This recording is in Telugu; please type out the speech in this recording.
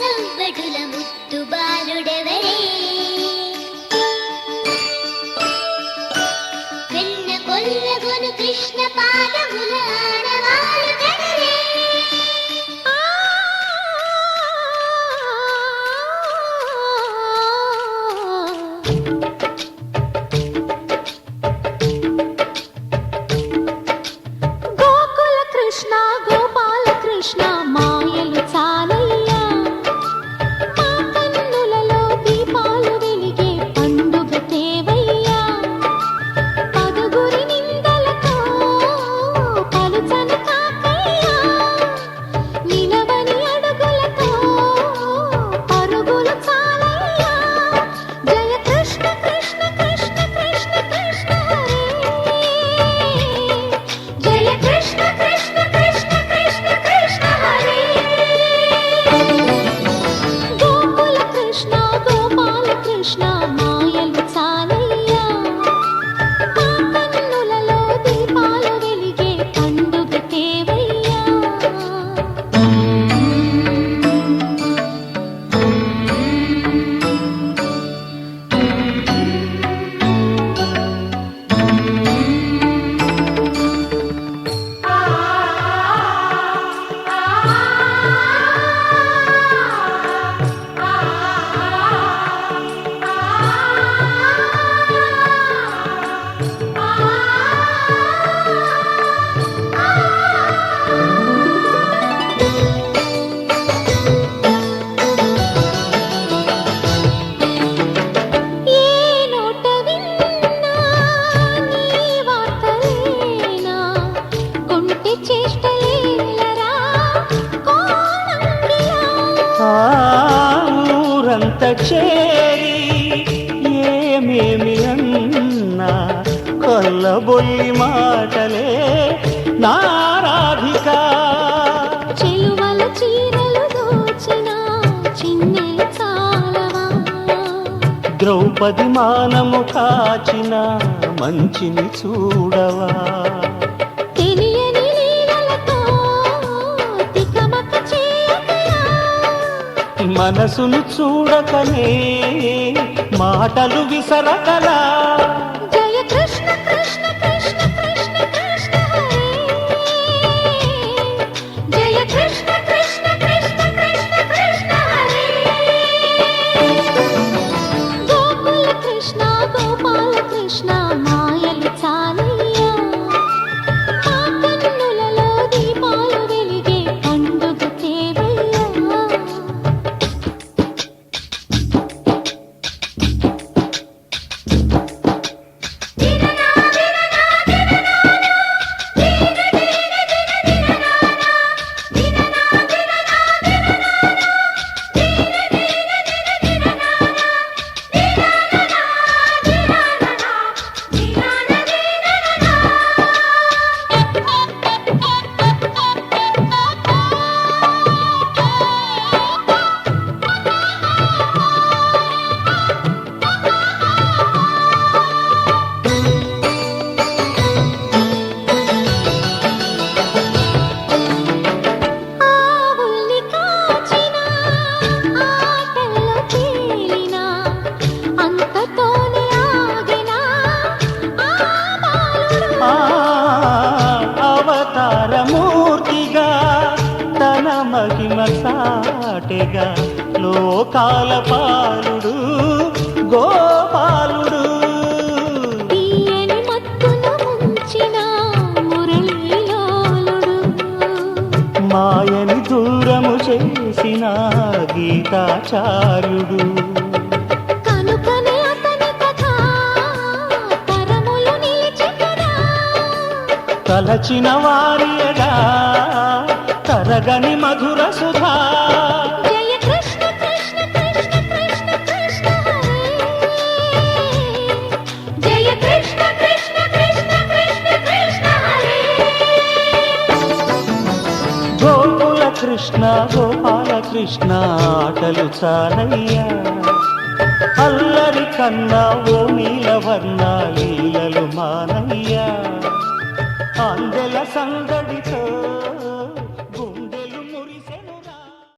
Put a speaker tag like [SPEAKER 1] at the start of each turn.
[SPEAKER 1] సవ్వడుల ముద్దు బాలుడెవరే వెన్న కొల్లగొను కృష్ణ పాదముల ఆడవారు కదరే
[SPEAKER 2] గోకుల కృష్ణ గోపాల కృష్ణ మాయలు చాలయ్యా మా కన్నులలో దీపాలు వెలిగే పండుగ తేవయ్యా పదుగురి నిందలతో పలుచని కాకయ్యా నిలవని అడుగులతో పరుగులు చాలయ్యా జయ కృష్ణ కృష్ణ కృష్ణ కృష్ణ కృష్ణ హరే జయ కృష్ణ కృష్ణ కృష్ణ కృష్ణ కృష్ణ హరే గోకుల కృష్ణ గోపాల కృష్ణ మాయలు చాలయ్యా మా కన్నులలో దీపాలు వెలిగే పండుగ తేవయ్యా ఏ నోట విన్నా నీ వార్తలేనా కొంటె చేష్టలేలరా కోణంగిలా
[SPEAKER 3] ఊరంత చేరి ఏమేమి అన్నా కొల్లబొల్లి మాటలే నారాధిక
[SPEAKER 2] చెలువల చీరలు దోచిన చిన్నెలు చాలవా
[SPEAKER 3] ద్రౌపది మానము కాచిన మంచిని చూడవా
[SPEAKER 2] తెలియని లీలలతో తికమక చేయకయా
[SPEAKER 3] మనసును చూడకనే మాటలు విసరకలా
[SPEAKER 2] జయ కృష్ణ కృష్ణ కృష్ణ కృష్ణ కృష్ణ హరే జయ కృష్ణ కృష్ణ కృష్ణ కృష్ణ కృష్ణ హరే గోకుల కృష్ణ గోపాల కృష్ణ మాయలు చాలయ్యా మా కన్నులలో దీపాలు వెలిగే పండుగ తేవయ్యా ఆవుల్ని కాచిన ఆటల్లో తేలిన అంతతోనే ఆగిన ఆ బాలుడు
[SPEAKER 3] అవతారమూర్తిగా తన మహిమ సాటెగా లోకాల పాలుడు గోపాలుడు
[SPEAKER 2] తీయని మత్తును ముంచిన మురళీలోలుడు
[SPEAKER 3] మాయని దూరము చేసిన గీతాచార్యుడు
[SPEAKER 2] కనుకనే అతని కథ తరములు నిలిచి కదా
[SPEAKER 3] తలచిన వారియగా తరగని మధుర సుధా
[SPEAKER 2] జయ కృష్ణ కృష్ణ కృష్ణ కృష్ణ కృష్ణ హరే జయ కృష్ణ కృష్ణ కృష్ణ కృష్ణ కృష్ణ హరే
[SPEAKER 3] గోకుల కృష్ణ గోపాల కృష్ణ ఆటలు చాలయ్యా అల్లరి కన్నా ఓ నీలవర్ణ లీలలు మానయ్యా అందెల సంగ